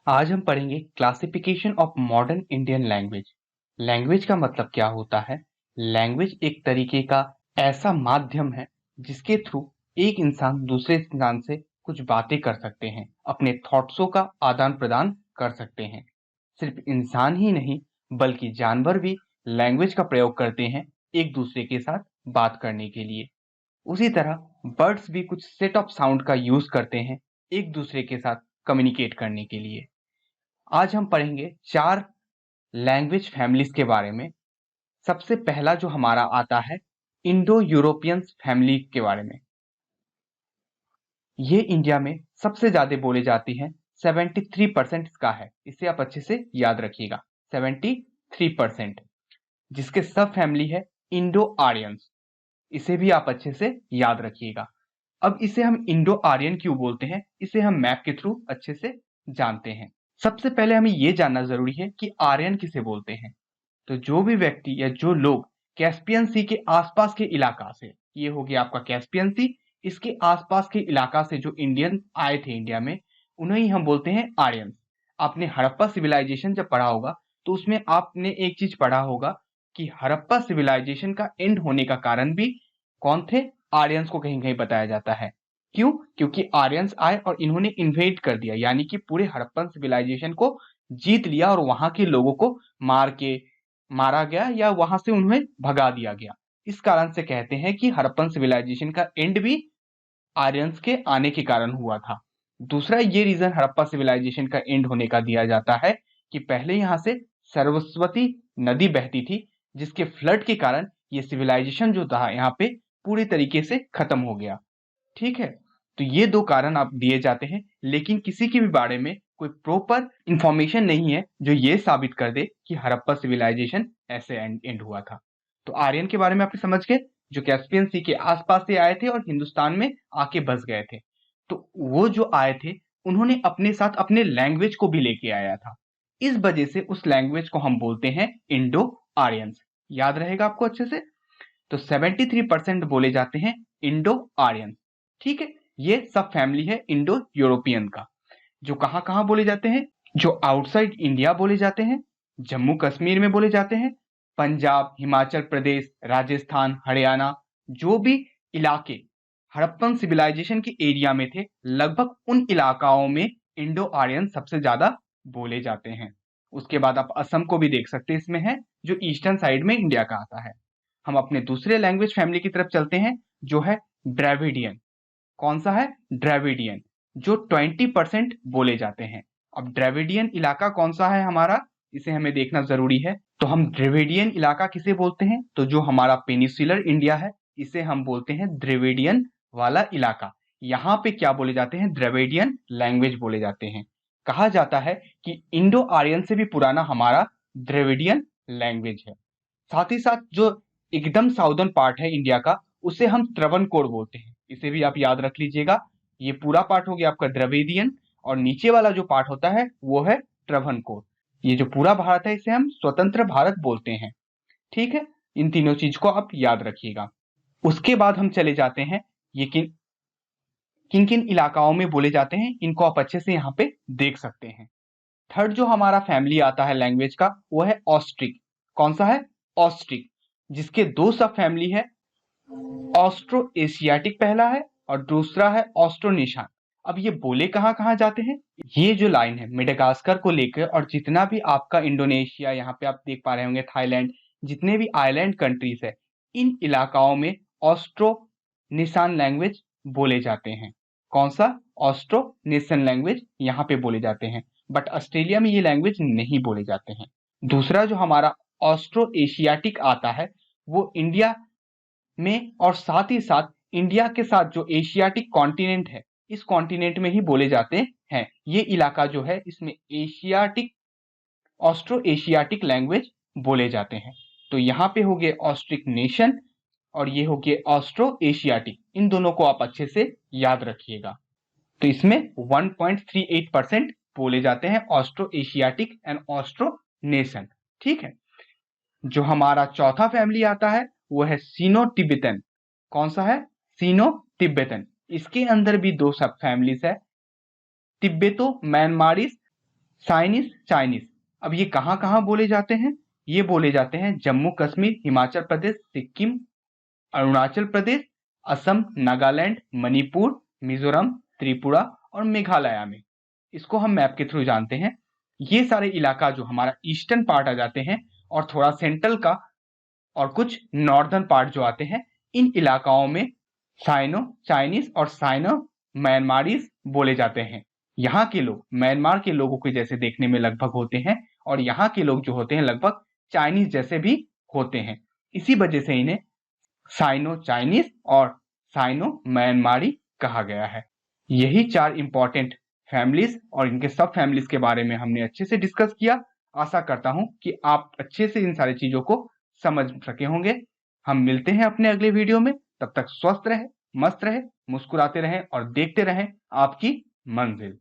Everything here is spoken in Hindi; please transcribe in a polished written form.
आज हम पढ़ेंगे classification of modern Indian language. Language का मतलब क्या होता है? लैंग्वेज एक तरीके का ऐसा माध्यम है जिसके थ्रू एक इंसान दूसरे इंसान से कुछ बातें कर सकते हैं, अपने थॉट्सों का आदान प्रदान कर सकते हैं। सिर्फ इंसान ही नहीं बल्कि जानवर भी लैंग्वेज का प्रयोग करते हैं एक दूसरे के साथ बात करने के लिए। उसी तरह बर्ड्स भी कुछ सेट ऑफ साउंड का यूज करते हैं एक दूसरे के साथ कम्युनिकेट करने के लिए। आज हम पढ़ेंगे 4 लैंग्वेज फैमिलीज के बारे में। सबसे पहला जो हमारा आता है इंडो यूरोपियन फैमिली के बारे में। ये इंडिया में सबसे ज्यादा बोले जाती है, 73% इसका है। इसे आप अच्छे से याद रखिएगा, 73%। जिसके सब फैमिली है इंडो आर्यंस, इसे भी आप अच्छे से याद रखिएगा। अब इसे हम इंडो आर्यन क्यों बोलते हैं, इसे हम मैप के थ्रू अच्छे से जानते हैं। सबसे पहले हमें यह जानना जरूरी है कि आर्यन किसे बोलते हैं। तो जो भी व्यक्ति या जो लोग कैस्पियन सी के आसपास के इलाका से, ये हो गया आपका कैस्पियन सी, इसके आसपास के इलाका से जो इंडियन आए थे इंडिया में, उन्हें ही हम बोलते हैं आर्यंस। आपने हड़प्पा सिविलाइजेशन जब पढ़ा होगा तो उसमें आपने एक चीज पढ़ा होगा कि हड़प्पा सिविलाइजेशन का एंड होने का कारण भी कौन थे? आर्यंस को कहीं कहीं बताया जाता है। क्यों? क्योंकि आर्यंस आए और इन्होंने इन्वेड कर दिया, यानी कि पूरे हड़प्पन सिविलाइजेशन को जीत लिया और वहां के लोगों को मारा गया या वहां से उन्हें भगा दिया गया। इस कारण से कहते हैं कि हड़प्पन सिविलाइजेशन का एंड भी आर्यंस के आने के कारण हुआ था। दूसरा ये रीजन हड़प्पा सिविलाइजेशन का एंड होने का दिया जाता है कि पहले यहां से सरस्वती नदी बहती थी, जिसके फ्लड के कारण ये सिविलाइजेशन जो था यहाँ पे पूरी तरीके से खत्म हो गया। ठीक है, तो ये दो कारण आप दिए जाते हैं, लेकिन किसी के भी बारे में कोई प्रॉपर इंफॉर्मेशन नहीं है जो ये साबित कर दे कि हड़प्पा सिविलाइजेशन ऐसे एंड हुआ था। तो आर्यन के बारे में आपने समझ गए, जो कैस्पियन सी के आसपास से आए थे और हिंदुस्तान में आके बस गए थे। तो वो जो आए थे उन्होंने अपने साथ अपने लैंग्वेज को भी लेके आया था। इस वजह से उस लैंग्वेज को हम बोलते हैं इंडो आर्यंस। याद रहेगा आपको अच्छे से। तो 73% बोले जाते हैं इंडो आर्यन। ठीक है, ये सब फैमिली है इंडो यूरोपियन का। जो कहां कहां बोले जाते हैं? जो आउटसाइड इंडिया बोले जाते हैं, जम्मू कश्मीर में बोले जाते हैं, पंजाब, हिमाचल प्रदेश, राजस्थान, हरियाणा, जो भी इलाके हड़प्पन सिविलाइजेशन के एरिया में थे, लगभग उन इलाकाओं में इंडो आर्यन सबसे ज्यादा बोले जाते हैं। उसके बाद आप असम को भी देख सकते हैं, इसमें है जो ईस्टर्न साइड में इंडिया का आता है। हम अपने दूसरे लैंग्वेज फैमिली की तरफ चलते हैं, जो है ड्रेविडियन। कौन सा है? ड्रेविडियन, जो 20% बोले जाते हैं। अब ड्रेविडियन इलाका कौन सा है हमारा, इसे हमें देखना जरूरी है। तो हम द्रविडियन इलाका किसे बोलते हैं? तो जो हमारा पेनिसुलर इंडिया है, इसे हम बोलते हैं द्रविडियन वाला इलाका। यहाँ पे क्या बोले जाते हैं? द्रविडियन लैंग्वेज बोले जाते हैं। कहा जाता है कि इंडो आर्यन से भी पुराना हमारा द्रविडियन लैंग्वेज है। साथ ही साथ जो एकदम साउदर्न पार्ट है इंडिया का, उसे हम त्रवणकोर बोलते हैं। इसे भी आप याद रख लीजिएगा। ये पूरा पार्ट हो गया आपका द्रविडियन, और नीचे वाला जो पार्ट होता है वो है त्रवणकोर। ये जो पूरा भारत है इसे हम स्वतंत्र भारत बोलते हैं। ठीक है, इन तीनों चीज को आप याद रखिएगा। उसके बाद हम चले जाते हैं, ये किन किन किन इलाकाओं में बोले जाते हैं, इनको आप अच्छे से यहाँ पे देख सकते हैं। थर्ड जो हमारा फैमिली आता है लैंग्वेज का, वो है ऑस्ट्रिक। कौन सा है? ऑस्ट्रिक, जिसके दो सब फैमिली है। ऑस्ट्रो एशियाटिक पहला है और दूसरा है ऑस्ट्रोनेशियन। अब ये बोले कहाँ कहाँ जाते हैं? ये जो लाइन है मेडागास्कर को लेकर, और जितना भी आपका इंडोनेशिया, यहाँ पे आप देख पा रहे होंगे थाईलैंड, जितने भी आइलैंड कंट्रीज है, इन इलाकाओं में ऑस्ट्रोनेशियन लैंग्वेज बोले जाते हैं। कौन सा? ऑस्ट्रोनेशियन लैंग्वेज यहाँ पे बोले जाते हैं। बट ऑस्ट्रेलिया में ये लैंग्वेज नहीं बोले जाते हैं। दूसरा जो हमारा ऑस्ट्रो एशियाटिक आता है, वो इंडिया में और साथ ही साथ इंडिया के साथ जो एशियाटिक कॉन्टिनेंट है, इस कॉन्टिनेंट में ही बोले जाते हैं। ये इलाका जो है इसमें एशियाटिक, ऑस्ट्रो एशियाटिक लैंग्वेज बोले जाते हैं। तो यहाँ पे हो गए ऑस्ट्रिक नेशन और ये हो गए ऑस्ट्रो एशियाटिक। इन दोनों को आप अच्छे से याद रखिएगा। तो इसमें 1.38% बोले जाते हैं Austro Asiatic and Austro nation. ठीक है, जो हमारा चौथा फैमिली आता है वो है सीनो तिब्बतन। कौन सा है? सीनो तिब्बतन। इसके अंदर भी दो सब फैमिलीज है, तिब्बतो म्यांमारिस चाइनीज चाइनीज अब ये कहाँ कहाँ बोले जाते हैं? ये बोले जाते हैं जम्मू कश्मीर, हिमाचल प्रदेश, सिक्किम, अरुणाचल प्रदेश, असम, नागालैंड, मणिपुर, मिजोरम, त्रिपुरा और मेघालय में। इसको हम मैप के थ्रू जानते हैं। ये सारे इलाका जो हमारा ईस्टर्न पार्ट आ जाते हैं और थोड़ा सेंट्रल का और कुछ नॉर्दर्न पार्ट जो आते हैं, इन इलाकाओं में साइनो चाइनीज और साइनो म्यांमारीज बोले जाते हैं। यहाँ के लोग म्यांमार के लोगों के जैसे देखने में लगभग होते हैं और यहाँ के लोग जो होते हैं लगभग चाइनीज जैसे भी होते हैं। इसी वजह से इन्हें साइनो चाइनीज और साइनो म्यांमारी कहा गया है। यही 4 इंपॉर्टेंट फैमिलीज और इनके सब फैमिलीज के बारे में हमने अच्छे से डिस्कस किया। आशा करता हूं कि आप अच्छे से इन सारी चीजों को समझ सके होंगे। हम मिलते हैं अपने अगले वीडियो में। तब तक स्वस्थ रहे, मस्त रहे, मुस्कुराते रहें और देखते रहें आपकी मंजिल।